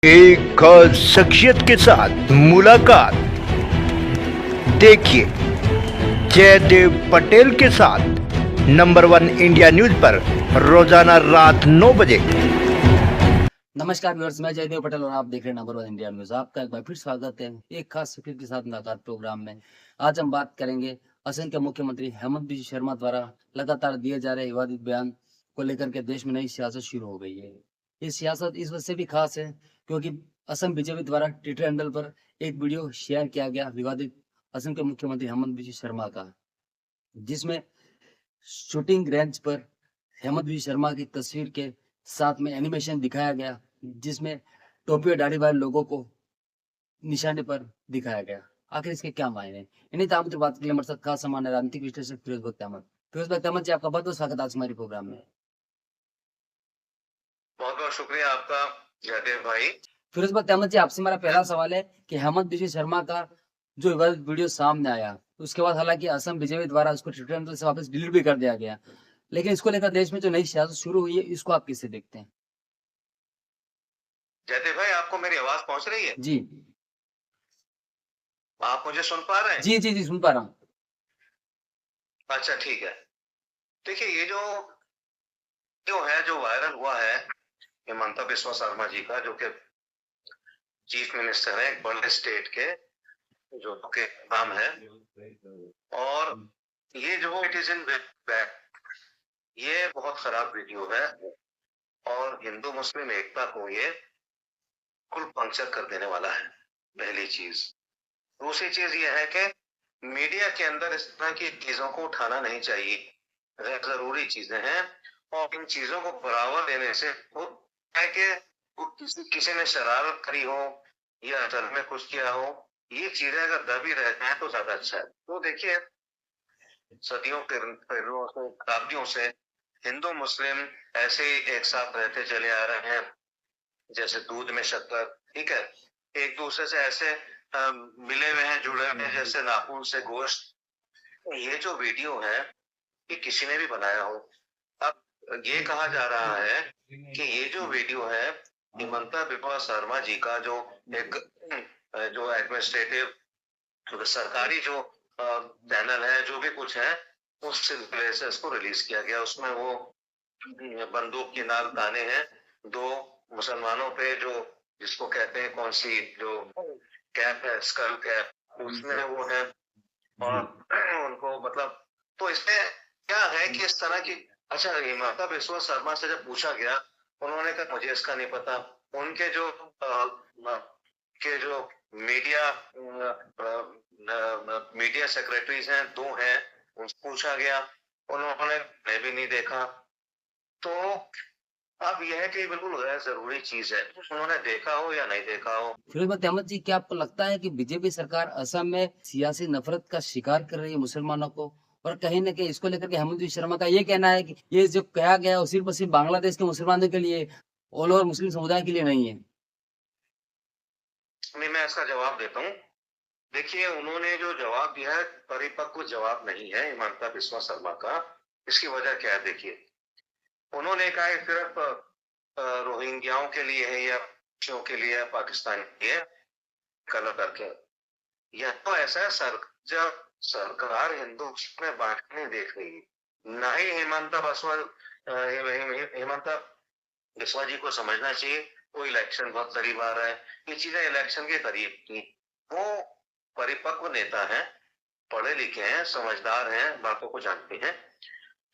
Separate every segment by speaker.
Speaker 1: एक खास शख्सियत के साथ मुलाकात। देखिए जयदेव पटेल के साथ नंबर 1 इंडिया न्यूज पर रोजाना रात 9 बजे।
Speaker 2: नमस्कार व्यूअर्स, मैं जयदेव पटेल और आप देख रहे हैं नंबर 1 इंडिया न्यूज। आपका एक बार फिर स्वागत है एक खास शख्सियत के साथ मुलाकात प्रोग्राम में। आज हम बात करेंगे असम के मुख्यमंत्री हेमंत बिस्वा शर्मा द्वारा लगातार दिए जा रहे विवादित बयान को लेकर के देश में नई सियासत शुरू हो गई है। ये सियासत इस वजह से भी खास है क्योंकि असम बीजेपी द्वारा ट्विटर हैंडल पर एक वीडियो शेयर किया गया विवादित असम के मुख्यमंत्री हेमंत बिस्वा शर्मा का, जिसमें शूटिंग रेंज पर हेमंत बिस्वा शर्मा की तस्वीर के साथ में एनिमेशन दिखाया गया, जिसमें टोपी और दाढ़ी वाले लोगों को निशाने पर दिखाया गया। आखिर इसके क्या मायने हैं? इन्हीं तमाम की बात के लिए हमारे साथ खास सामान्य राजनीतिक विश्लेषक फिरोज बख्त अहमद। फिरोज बख्त अहमद जी, आपका बहुत बहुत स्वागत है आज हमारे प्रोग्राम में।
Speaker 3: बहुत बहुत शुक्रिया आपका जयदेव भाई।
Speaker 2: फिरोज बख्त अहमद जी, आपसे हमारा पहला सवाल है कि हेमंत बिस्वा शर्मा का जो विवादित वीडियो सामने आया, उसके बाद हालांकि असम बीजेपी द्वारा उसको ट्विटर हैंडल से वापस डिलीट भी कर दिया गया, लेकिन इसको लेकर देश में जो नई सियासत शुरू हुई है, इसको आप किससे देखते हैं?
Speaker 3: जयदेव भाई, आपको मेरी आवाज पहुंच रही है?
Speaker 2: जी
Speaker 3: आप मुझे सुन पा रहे हैं?
Speaker 2: जी जी जी, सुन पा रहा हूँ।
Speaker 3: अच्छा, ठीक है। देखिए, ये जो जो है जो वायरल हुआ है हेमंत बिस्वा शर्मा जी का, जो कि चीफ मिनिस्टर है एक बड़े स्टेट के, जो के नाम है, और ये जो इट इज इन बैक, ये बहुत खराब वीडियो है और हिंदू मुस्लिम एकता को ये कुल पंक्चर कर देने वाला है, पहली चीज। दूसरी चीज ये है कि मीडिया के अंदर इस तरह की चीजों को उठाना नहीं चाहिए, गैर जरूरी चीजें हैं, और इन चीजों को बढ़ावा देने से है कि किसी ने शरारत करी हो या असल में कुछ किया हो, ये चीजें अगर दबी रह जाए तो ज्यादा अच्छा है। तो देखिए, सदियों के पहलुओं से, शताब्दियों से हिंदू मुस्लिम ऐसे ही एक साथ रहते चले आ रहे हैं, जैसे दूध में शक्कर, ठीक है। एक दूसरे से ऐसे मिले हुए हैं, जुड़े हुए हैं, जैसे नाखून से गोश्त। ये जो वीडियो है, ये किसी ने भी बनाया हो। अब ये कहा जा रहा है कि ये जो वीडियो है हेमंत बिस्वा शर्मा जी का, जो एक जो एडमिनिस्ट्रेटिव सरकारी जो चैनल है, जो भी कुछ है, उस सिलसिले से इसको रिलीज किया गया। उसमें वो बंदूक की नाल ताने हैं दो मुसलमानों पे, जो जिसको कहते हैं कौन सी जो कैप है, स्कल कैप, उसमें वो है, और उनको मतलब, तो इसमें क्या है कि इस तरह की, अच्छा, हेमंत बिस्वा शर्मा से जब पूछा गया, उन्होंने कहा मुझे इसका नहीं पता। उनके जो के जो मीडिया सेक्रेटरीज हैं, 2 हैं, उनसे पूछा गया, उन्होंने भी नहीं देखा। तो अब यह है कि बिल्कुल गैर जरूरी चीज है, उन्होंने देखा हो या नहीं देखा हो।
Speaker 2: फिरोज बख्त अहमद जी, क्या आपको लगता है कि बीजेपी सरकार असम में सियासी नफरत का शिकार कर रही है मुसलमानों को, और कहीं न कहीं इसको लेकर के हेमंत बिस्वा शर्मा का ये कहना है कि ये जो कहा गया है वो सिर्फ और सिर्फ बांग्लादेश के मुसलमानों के लिए, ऑल ओवर मुस्लिम समुदाय के लिए नहीं है?
Speaker 3: नहीं, मैं इसका जवाब देता हूँ। देखिए, उन्होंने जो जवाब दिया है परिपक्व जवाब नहीं है हेमंत बिस्वा शर्मा का। इसकी वजह क्या है? देखिए, उन्होंने कहा है सिर्फ रोहिंग्याओं के लिए है या के लिए है, पाकिस्तान के लिए कलर करके। यह तो ऐसा है, जब सरकार हिंदू में बांटने देख रही है, ना ही हेमंत बिस्वा जी को समझना चाहिए वो इलेक्शन बहुत करीब आ रहा है, ये चीजें इलेक्शन के करीब की। वो परिपक्व नेता हैं, पढ़े लिखे हैं, समझदार हैं, बातों को जानते हैं,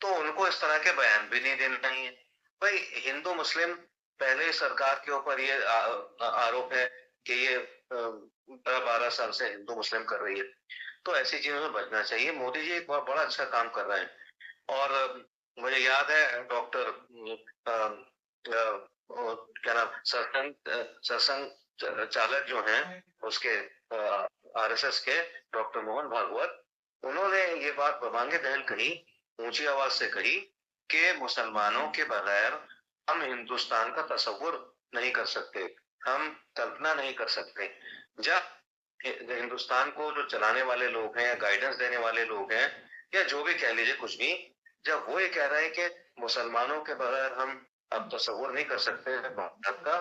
Speaker 3: तो उनको इस तरह के बयान भी नहीं देना चाहिए। भाई, हिंदू मुस्लिम, पहले सरकार के ऊपर ये आरोप है कि ये 12 साल से हिंदू मुस्लिम कर रही है, तो ऐसी चीजों से बचना चाहिए। मोदी जी एक बहुत बड़ा अच्छा काम कर रहे हैं, और मुझे याद है डॉक्टर क्या नाम, सरसंघ चालक जो हैं, उसके आरएसएस के डॉक्टर मोहन भागवत, उन्होंने ये बात बबांगे दहल कही, ऊंची आवाज से कही कि मुसलमानों के बगैर हम हिंदुस्तान का तस्वुर नहीं कर सकते, हम कल्पना नहीं कर सकते। जब हिंदुस्तान को जो चलाने वाले लोग हैं, गाइडेंस देने वाले लोग हैं, या जो भी कह लीजिए कुछ भी, जब वो ये कह रहे हैं कि मुसलमानों के बगैर हम अब तस्वुर नहीं कर सकते भारत का,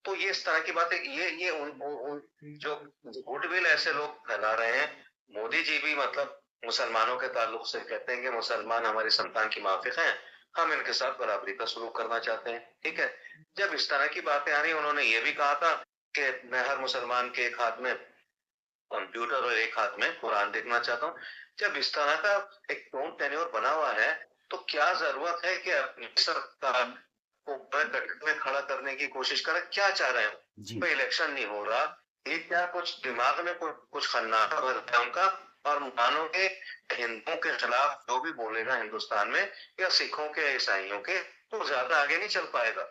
Speaker 3: तो ये इस तरह की बातें ये उन जो गुडविल ऐसे लोग फैला रहे हैं। मोदी जी भी मतलब मुसलमानों के ताल्लुक से कहते हैं कि मुसलमान हमारी संतान की माफिक हैं, हम इनके साथ बराबरी का सलूक करना चाहते हैं। ठीक है, जब इस तरह की बातें आ रही, उन्होंने ये भी कहा था कि मैं हर मुसलमान के एक हाथ में कंप्यूटर और एक हाथ में कुरान देखना चाहता हूँ। जब इस तरह का एक टोन टेन्योर बना हुआ है, तो क्या जरूरत है कि अपनी सरकार को गठबंधन में खड़ा करने की कोशिश करें? क्या चाह रहे हैं?
Speaker 2: जी
Speaker 3: कोई इलेक्शन नहीं हो रहा, ये क्या कुछ दिमाग में कुछ खन्नाटा भर है उनका? और मानो के हिंदुओं के खिलाफ जो भी बोलेगा हिंदुस्तान में या सिखों के ईसाइयों के, तो ज्यादा आगे नहीं चल पाएगा।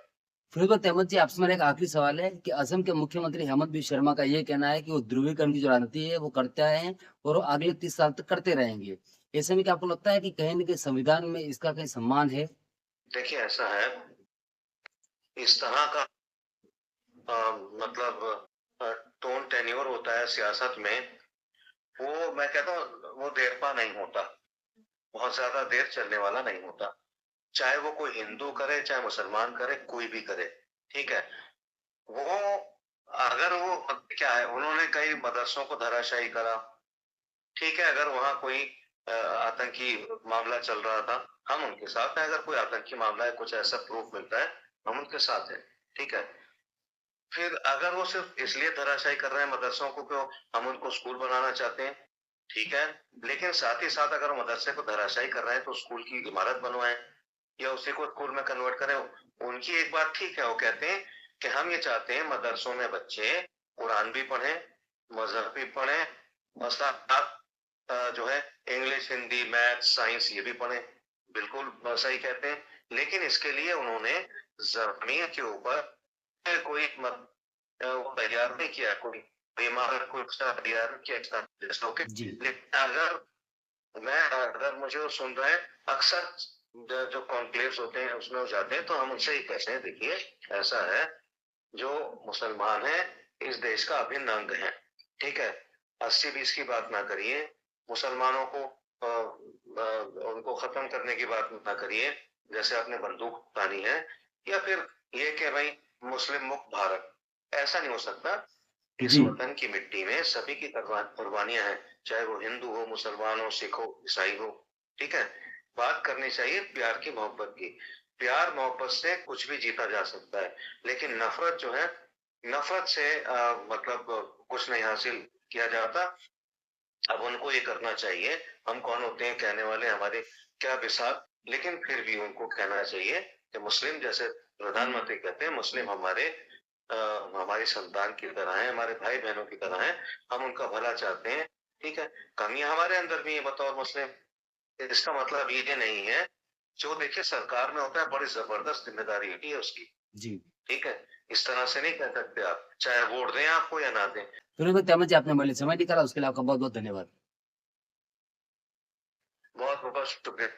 Speaker 2: फिरोज अहमद जी, आपसे मेरा एक आखिरी सवाल है कि असम के मुख्यमंत्री हेमंत बिस्वा शर्मा का ये कहना है कि वो ध्रुवीकरण की जो राजनीति है वो करते आए हैं और वो अगले 30 साल तक करते रहेंगे। ऐसे में क्या आपको लगता है कि कहीं न कहीं संविधान में इसका कहीं सम्मान है?
Speaker 3: देखिए ऐसा है, इस तरह का मतलब टोन टेन्योर होता है सियासत में, वो मैं कहता हूँ वो देरपा नहीं होता, बहुत ज्यादा देर चलने वाला नहीं होता। चाहे वो कोई हिंदू करे, चाहे मुसलमान करे, कोई भी करे। ठीक है, वो अगर वो क्या है, उन्होंने कई मदरसों को धराशायी करा। ठीक है, अगर वहां कोई आतंकी मामला चल रहा था, हम उनके साथ हैं। अगर कोई आतंकी मामला है, कुछ ऐसा प्रूफ मिलता है, हम उनके साथ हैं। ठीक है, फिर अगर वो सिर्फ इसलिए धराशायी कर रहे हैं मदरसों को कि हम उनको स्कूल बनाना चाहते हैं, ठीक है, लेकिन साथ ही साथ अगर मदरसे को धराशायी कर रहे हैं तो स्कूल की इमारत बनवाएं या उसी को स्कूल में कन्वर्ट करें। उनकी एक बात ठीक है, वो कहते हैं कि हम ये चाहते हैं मदरसों में बच्चे कुरान भी पढ़ें, मजहब भी पढ़ें और साथ जो है इंग्लिश, हिंदी, मैथ, साइंस ये भी पढ़ें। बिल्कुल सही कहते हैं, लेकिन इसके लिए उन्होंने जमीन के ऊपर कोई वो तैयार नहीं किया, कोई इमारत को तैयार नहीं किया। ओके,
Speaker 2: जी।
Speaker 3: लेकिन अगर मुझे वो सुन रहे हैं, अक्सर जो कॉन्क्लेव्स होते हैं उसमें वो जाते हैं, तो हम उनसे ही कहते हैं देखिए ऐसा है, जो मुसलमान है इस देश का अभिन्न अंग है। ठीक है, 80-20 की बात ना करिए, मुसलमानों को उनको खत्म करने की बात ना करिए जैसे आपने बंदूक तानी है, या फिर ये कि भाई मुस्लिम मुक्त भारत, ऐसा नहीं हो सकता। इस
Speaker 2: जी।
Speaker 3: वतन की मिट्टी में सभी की कुर्बानियां हैं, चाहे वो हिंदू हो, मुसलमान हो, सिख हो, ईसाई हो। ठीक है, बात करनी चाहिए प्यार की, मोहब्बत की। प्यार मोहब्बत से कुछ भी जीता जा सकता है, लेकिन नफरत जो है, नफरत से मतलब कुछ नहीं हासिल किया जाता। अब उनको ये करना चाहिए, हम कौन होते हैं कहने वाले, हमारे क्या बिसात, लेकिन फिर भी उनको कहना चाहिए कि मुस्लिम, जैसे प्रधानमंत्री कहते हैं, मुस्लिम हमारी संतान की तरह है, हमारे भाई बहनों की तरह है, हम उनका भला चाहते हैं। ठीक है, कमियां हमारे अंदर भी है बतौर मुस्लिम, इसका मतलब ये नहीं है। जो देखिए सरकार में होता है, बड़ी जबरदस्त जिम्मेदारी होती है उसकी।
Speaker 2: जी।
Speaker 3: ठीक है, इस तरह से नहीं कह सकते आप, चाहे वोट दें आपको या ना दें।
Speaker 2: फिरोज अहमद जी, आपने हमारे लिए समय निकाला उसके लिए आपका बहुत-बहुत धन्यवाद।
Speaker 3: बहुत बहुत शुक्रिया।